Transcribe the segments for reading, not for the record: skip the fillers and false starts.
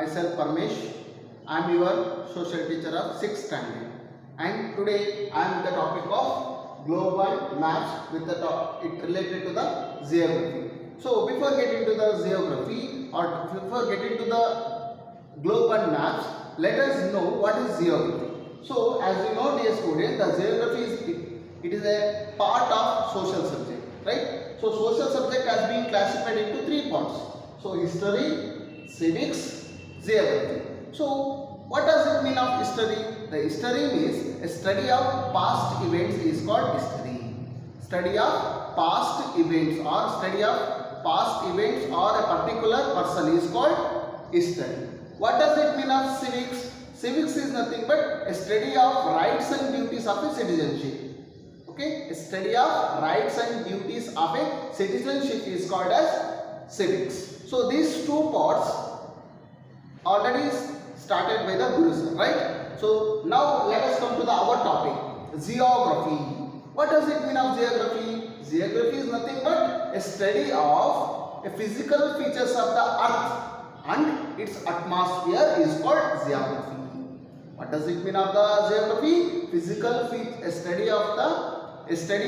myself Paramesh. I am your social teacher of 6th standard, and today I am with the topic of global maps with the it related to the geography. So before getting to the geography or before getting to the global maps, let us know what is geography. So as you know, dear students, the geography is a part of social subject, right? So social subject has been classified into 3 parts. So history, civics, geography. So what does it mean of history? The history means a study of past events is called history. Study of past events or a particular person is called history. What does it mean of civics? Civics is nothing but a study of rights and duties of a citizenship. Okay, a study of rights and duties of a citizenship is called as civics. So these 2 parts already started by the Gurus, right? So now let us come to our topic, geography. What does it mean of geography? Geography is nothing but a study of a physical features of the earth and its atmosphere is called geography. What does it mean of the geography? A study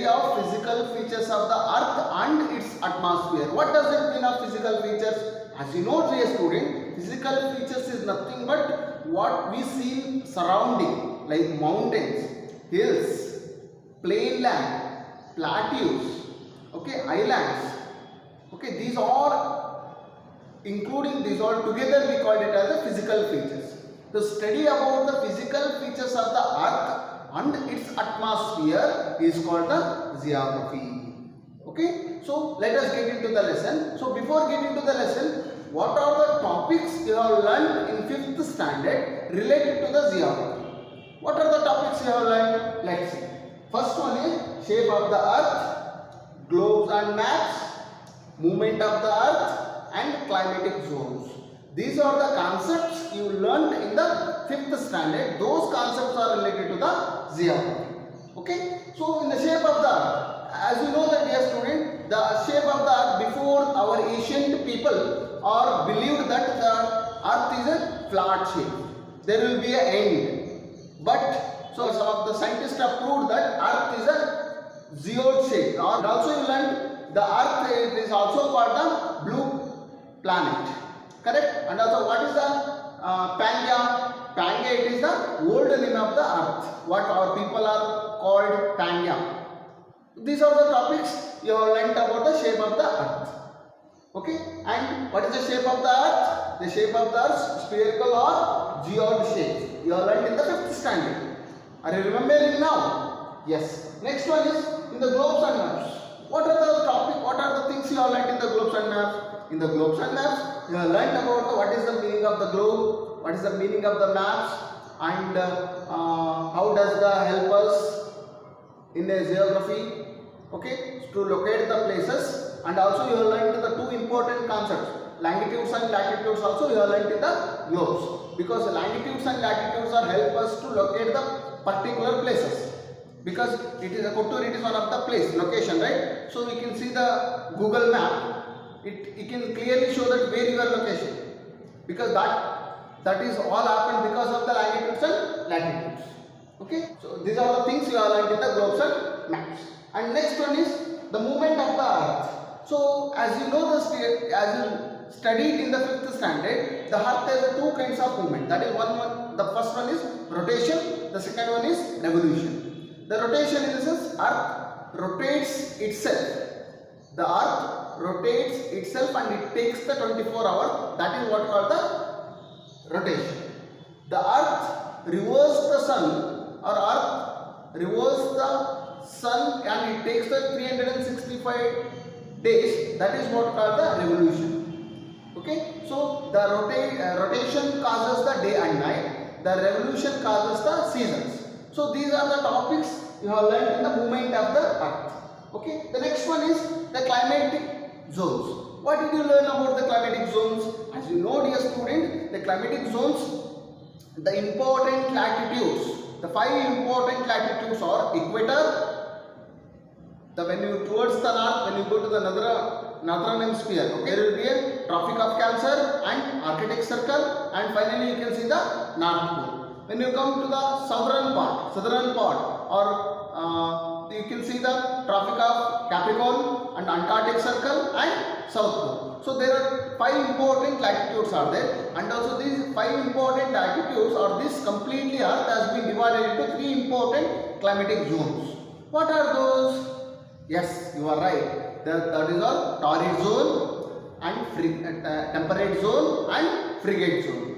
of physical features of the earth and its atmosphere. What does it mean of physical features? As you know, dear student, physical features is nothing but what we see surrounding, like mountains, hills, plain land, plateaus, okay, islands. Okay, these are including these all together we call it as the physical features. The study about the physical features of the earth and its atmosphere is called the geography. Okay, so let us get into the lesson. So before getting to the lesson, what are the topics you have learned in 5th standard related to the geography? What are the topics you have learned? Let's see. First one is shape of the earth, globes and maps, movement of the earth and climatic zones. These are the concepts you learned in the 5th standard. Those concepts are related to the geography. Okay. So in the shape of the earth, as you know that dear student, the shape of the earth before our ancient people are believed that the earth is a flat shape. There will be an end. But so some of the scientists have proved that earth is a geode shape. And also you learned the earth is also called the blue planet. Correct? And also what is the Pangea? Pangea, it is the old name of the earth. What our people are called Pangea. These are the topics you have learnt about the shape of the earth. Okay? And what is the shape of the earth? The shape of the earth, spherical or geode shape. You have learnt in the 5th standard. Are you remembering now? Yes. Next one is in the globes and maps. What are the topic? What are the things you have learnt in the globes and maps? In the globes and maps, you have learnt about what is the meaning of the globe, what is the meaning of the maps, and how does that help us in a geography, okay, to locate the places. And also you have learnt the 2 important concepts, longitudes and latitudes. Also you have learnt in the globes, because longitudes and latitudes are help us to locate the particular places, because it is a Kottur, it is one of the place location, right? So we can see the Google map. It can clearly show that where your location, because that is all happened because of the longitudes and latitudes. Okay, so these are the things you have learned in the globes and maps. And next one is the movement of the earth. So as you know, as you studied in the 5th standard, the earth has 2 kinds of movement. That is the first one is rotation, the second one is revolution. The rotation in the sense earth rotates itself. The earth rotates itself and it takes the 24 hours. That is what called the rotation. The earth reverses the sun, or earth reverses the sun and it takes the 365 days. That is what called the revolution. Okay. So the rotation causes the day and night. The revolution causes the seasons. So these are the topics you have learned in the movement of the earth. Okay. The next one is the climatic zones. What did you learn about the climatic zones? As you know, dear student, the climatic zones, the important latitudes, the 5 important latitudes are equator, when you towards the north, when you go to the northern hemisphere. Okay, there will be a Tropic of Cancer and Arctic Circle, and finally you can see the North Pole. When you come to the southern part, or you can see the Tropic of Capricorn and Antarctic Circle and South Pole. So there are 5 important latitudes are there, and also these 5 important latitudes, or this completely Earth has been divided into 3 important climatic zones. What are those? Yes, you are right. That is all torrid zone and temperate zone and frigate zone.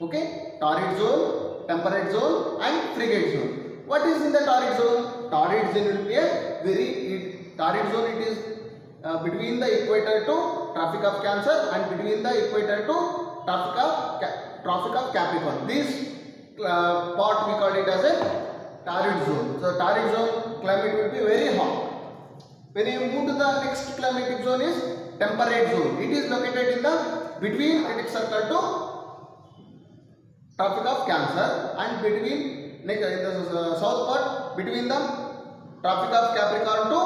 Okay, torrid zone, temperate zone and frigate zone. What is in the torrid zone? Torrid zone will be torrid zone. It is between the equator to Tropic of Cancer and between the equator to Tropic of Capricorn. This part we call it as a torrid zone. So torrid zone climate will be very hot. When you move to the next climatic zone is temperate zone. It is located in the between Arctic Circle to Tropic of Cancer, and between in the south part between the Tropic of Capricorn to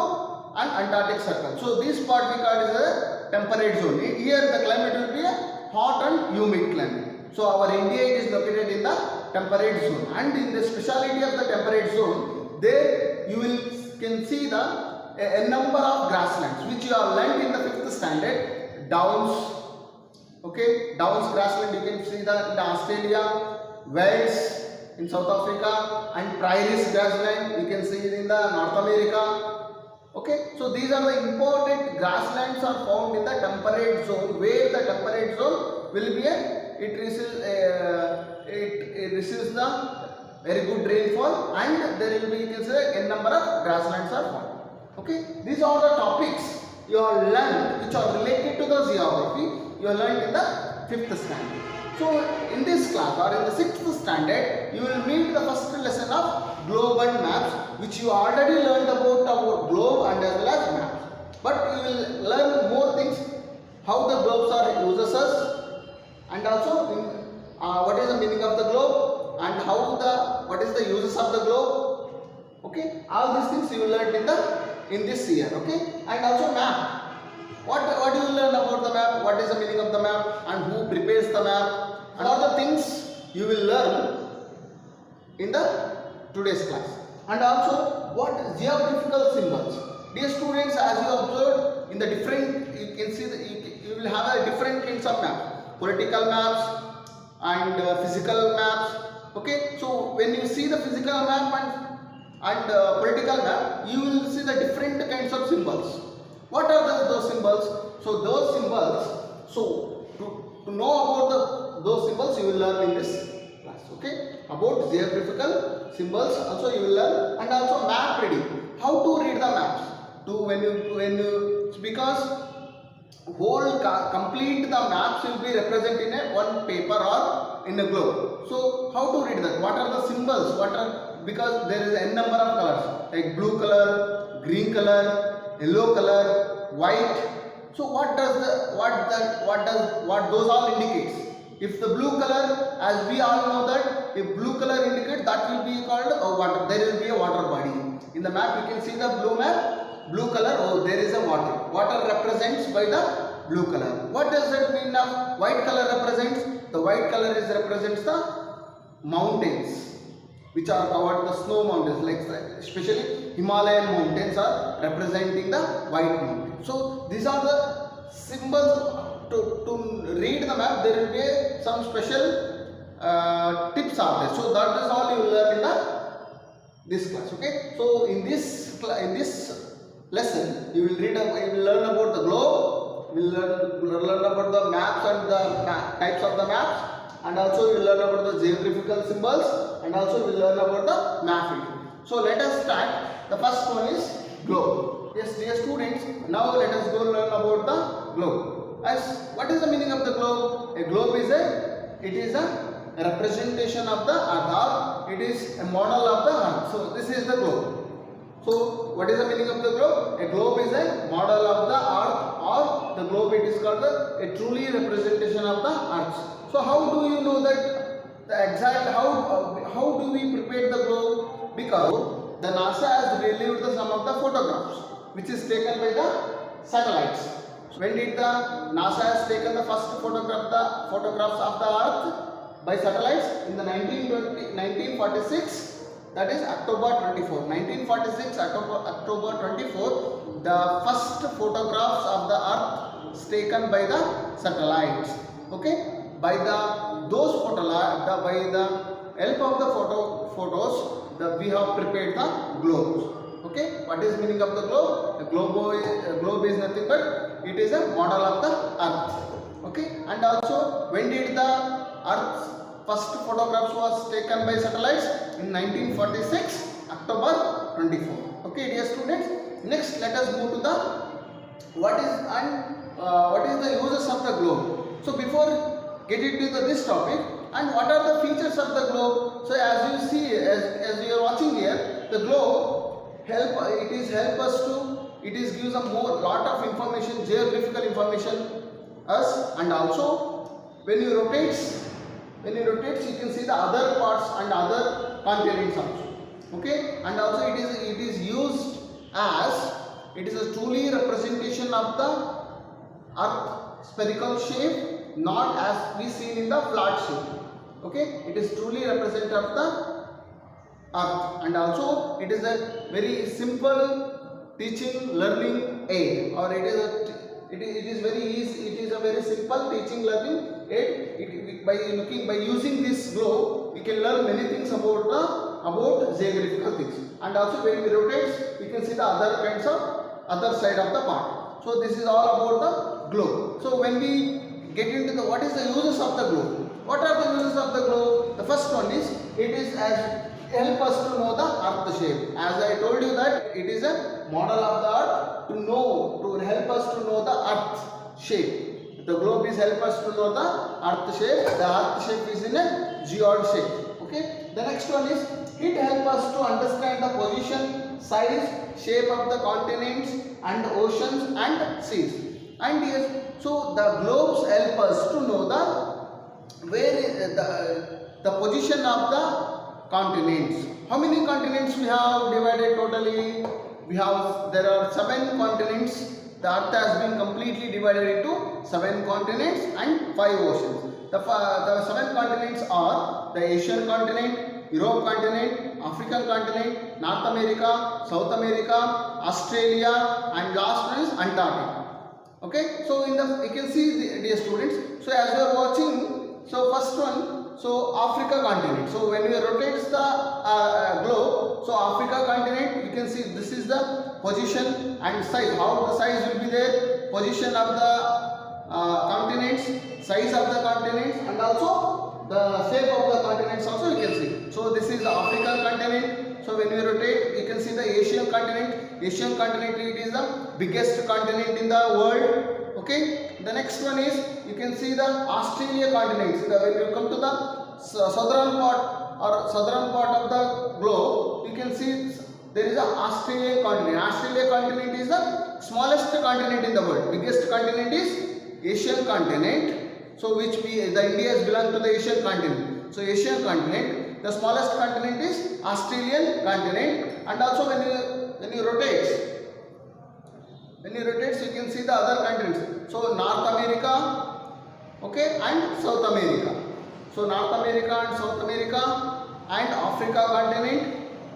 and Antarctic Circle. So this part we call is a temperate zone. Here the climate will be a hot and humid climate. So our India is located in the temperate zone, and in the speciality of the temperate zone, there you can see a number of grasslands which you have learnt in the 5th standard. Downs, okay, Downs grassland you can see in Australia, Wales in South Africa, and prairies grassland you can see it in the North America. Okay, so these are the important grasslands are found in the temperate zone, where the temperate zone will be it receives the very good rainfall, and there will be, you can say, a number of grasslands are found. Okay, these are the topics you have learned which are related to the geography you have learned in the 5th standard. So in this class or in the 6th standard, you will meet the first lesson of globe and maps, which you already learned about globe and as well as maps. But you will learn more things, how the globes are uses, and also what is the meaning of the globe, and what is the uses of the globe. Okay, all these things you will learn in this year. Okay, and also map. What do you learn about the map? What is the meaning of the map, and who prepares the map, and all the things you will learn in the today's class. And also what geographical symbols. Dear students, as you observed in the different, you can see that you will have a different kinds of maps, political maps and physical maps. Okay, so when you see the physical map and political map, you will see the different kinds of symbols. What are those symbols? So those symbols, so to know about those symbols, you will learn in this class. Okay, about geographical symbols also you will learn, and also map reading. How to read the maps? Because complete the maps will be represented in a one paper or in a globe. So how to read that? What are the symbols? Because there is n number of colors like blue color, green color, yellow color, white. So what those all indicates? If the blue color, as we all know that if blue color indicates, that will be called water. There will be a water body. In the map you can see the blue color. Oh, there is a water. Water represents by the blue color. What does that mean of white color represents? The white color represents the mountains, which are covered, the snow mountains, like especially Himalayan mountains are representing the white mountains. So these are the symbols. To read the map, there will be some special tips are there. So that is all you will learn in this class. Okay. So in this lesson, you will learn about the globe. You will learn about the maps and the types of the maps, and also you will learn about the geographical symbols, and also you will learn about the map reading. So let us start. The first one is globe. Yes, dear students. Now let us go learn about the globe. What is the meaning of the globe? A globe is a representation of the earth, or it is a model of the earth. So this is the globe. So what is the meaning of the globe? A globe is a model of the earth, or the globe it is called a truly representation of the earth. So how do you know that the exact how do we prepare the globe? Because the NASA has released some of the photographs which is taken by the satellites. When did the NASA has taken the first photographs of the Earth by satellites? In the 1946, that is October 24. 1946 October 24, the first photographs of the Earth is taken by the satellites. Okay, by the help of the photos, we have prepared the globes. Okay, what is meaning of the globe? The globe is nothing but it is a model of the Earth. Okay, and also when did the Earth's first photographs was taken by satellites? In 1946 October 24. Okay, dear students. Next, let us move to the what is the uses of the globe. So before getting to this topic, and what are the features of the globe? So as you see, as you are watching here, the globe gives a lot of information, geographical information us, and also when you rotate, you can see the other parts and other continents also. Okay, and also it is used as it is a truly representation of the Earth spherical shape, not as we see in the flat shape. Okay, it is truly representative of the Earth, and also it is a very simple teaching learning aid, or it is very easy. It is a very simple teaching learning aid. By using this globe, we can learn many things about geographical things, and also when we rotate, we can see the other side of the part. So this is all about the globe. So when we get into what is the uses of the globe? What are the uses of the globe? The first one is it is as help us to know the Earth shape. As I told you that it is a model of the Earth to help us to know the Earth shape. The globe is help us to know the Earth shape. The Earth shape is in a geode shape. Okay. The next one is it help us to understand the position, size, shape of the continents and oceans and seas. And yes, so the globes help us to know the position of the continents. How many continents we have divided totally? There are 7 continents. The Earth has been completely divided into 7 continents and 5 oceans. The 7 continents are the Asian continent, Europe continent, African continent, North America, South America, Australia, and last one is Antarctica. Okay, so you can see, dear students. So as you are watching, so first one, so Africa continent. So when we rotate the globe, so Africa continent, you can see this is the position and size. How the size will be there? Position of the continents, size of the continents, and also the shape of the continents also you can see. So this is the African continent. So when we rotate, you can see the Asian continent. Asian continent, it is the biggest continent in the world. Okay. The next one is you can see the Australia continent. So when you come to the southern part of the globe, you can see there is a Australian continent. Australia continent is the smallest continent in the world. Biggest continent is Asian continent. So the India has belonged to the Asian continent. So Asian continent. The smallest continent is Australian continent. And also when you rotate, so you can see the other continents. So North America, okay, and South America. So North America and South America and Africa continent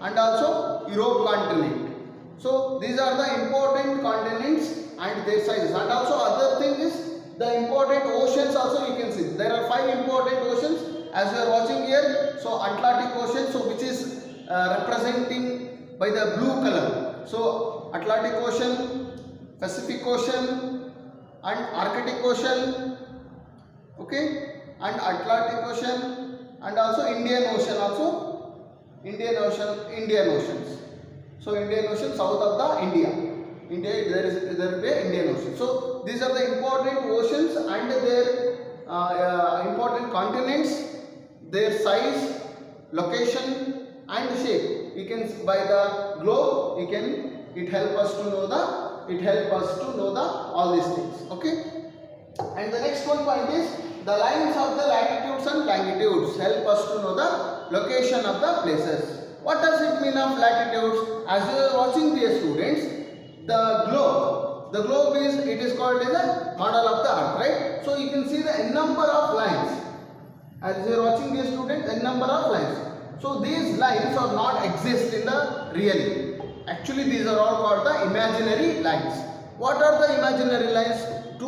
and also Europe continent. So these are the important continents and their sizes. And also other thing is the important oceans also you can see. There are 5 important oceans as you are watching here. So Atlantic Ocean, so which is representing by the blue color. So Atlantic Ocean, Pacific Ocean and Arctic Ocean, okay, and Atlantic Ocean and also Indian Ocean also, Indian Oceans. So Indian Ocean, south of the India, there will be Indian Ocean. So these are the important oceans and their important continents, their size, location and shape. You can by the globe, it help us to know all these things. Okay. And the next one point is the lines of the latitudes and longitudes help us to know the location of the places. What does it mean of latitudes? As you are watching, dear students, the globe The globe is, it is called as a model of the earth, right? So you can see the n number of lines. As you are watching these students, n number of lines. So these lines are not exist in the real. Actually these are all called the imaginary lines. What are the imaginary lines? To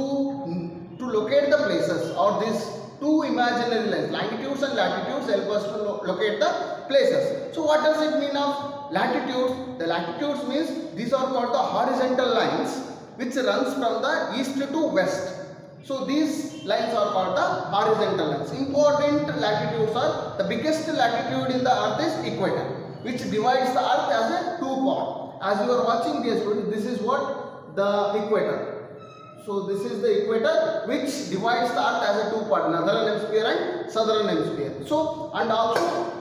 locate the places, or these two imaginary lines, longitudes and latitudes, help us to locate the places. So what does it mean of latitudes? The latitudes means these are called the horizontal lines which runs from the east to west. So these lines are called the horizontal lines. Important latitudes are, the biggest latitude in the earth is equator, which divides the earth as a two part. As you are watching dear students, this is what the equator. So this is the equator which divides the earth as a two part, northern hemisphere and southern hemisphere. So, and also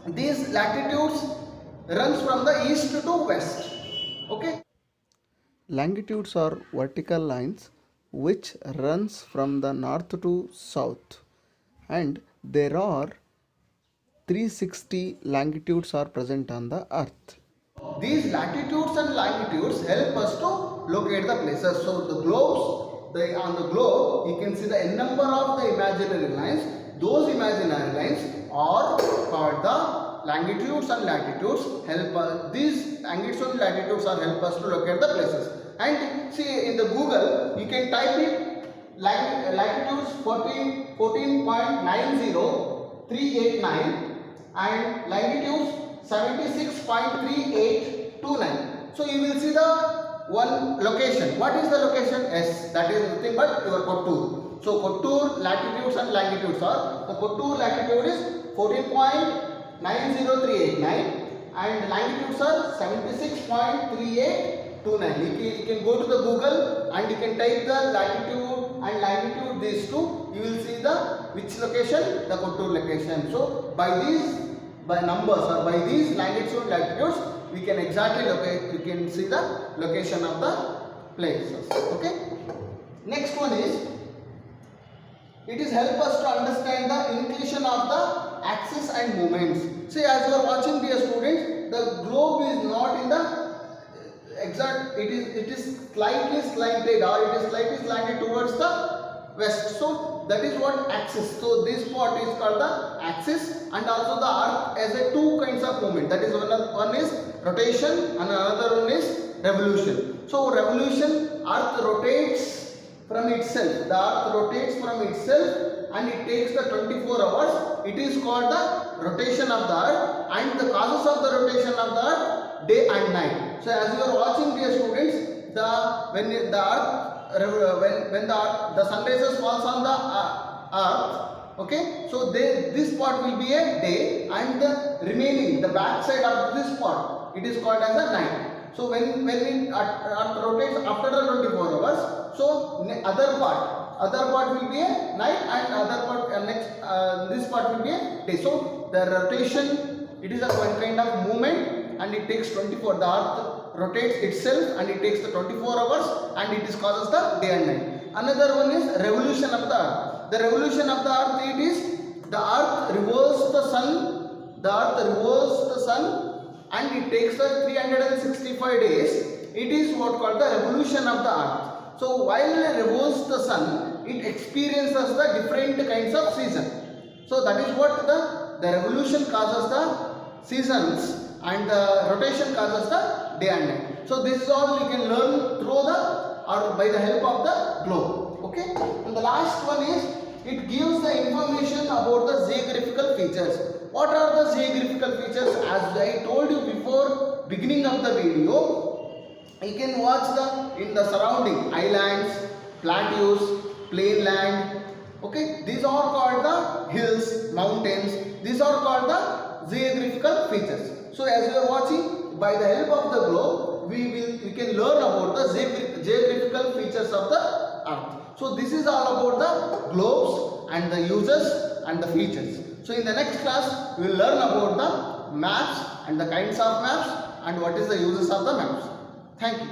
these latitudes runs from the east to west. Okay. Longitudes are vertical lines which runs from the north to south, and there are 360 longitudes are present on the earth. These latitudes and longitudes help us to locate the places. So the globes, on the globe you can see the n number of the imaginary lines. Those imaginary lines are called the longitudes and latitudes. Help us, these longitudes and latitudes are help us to locate the places. And see in the Google you can type it latitudes 14.90389 and longitudes 76.3829. So you will see the one location. What is the location? Yes, that is nothing but your Kottur. So Kottur latitudes and longitudes are, the Kottur latitude is 14.90389 and longitudes are 76.3829. You can go to the Google and you can type the latitude and longitude, these two, you will see the which location? The Kottur location. So by these, by numbers or by these longitudes and latitudes, we can exactly locate, we can see the location of the places. Okay. Next one is, it is help us to understand the inclination of the axis and moments. See, as you are watching dear students, the globe is not in the exact, it is slightly slanted, or it is slightly slanted towards the west. So that is what axis. So this part is called the axis, and also the earth has a two kinds of movement. That is one is rotation and another one is revolution. So revolution, earth rotates from itself. The earth rotates from itself and it takes the 24 hours. It is called the rotation of the earth, and the causes of the rotation of the earth, day and night. So as you are watching dear students, when the sun rays falls on the earth, okay, so this part will be a day, and the remaining, the back side of this part, it is called as a night. So when earth rotates after the 24 hours, so other part will be a night, and other part this part will be a day. So the rotation, it is a one kind of movement, and it takes 24. The earth rotates itself and it takes the 24 hours, and it is causes the day and night. Another one is revolution of the earth. The revolution of the earth, it is the earth revolves the sun. The earth revolves the sun and it takes the 365 days. It is what called the revolution of the earth. So while it revolves the sun, it experiences the different kinds of seasons. So that is what the revolution causes the seasons, and the rotation causes the day and night. So this is all you can learn through or by the help of the globe. Okay. And the last one is, it gives the information about the geographical features. What are the geographical features? As I told you before beginning of the video, you can watch in the surrounding islands, plateaus, plain land. Okay, these are called the hills, mountains. These are called the geographical features. So as you are watching, by the help of the globe, we can learn about the geographical features of the earth. So this is all about the globes and the uses and the features. So in the next class, we will learn about the maps and the kinds of maps and what is the uses of the maps. Thank you.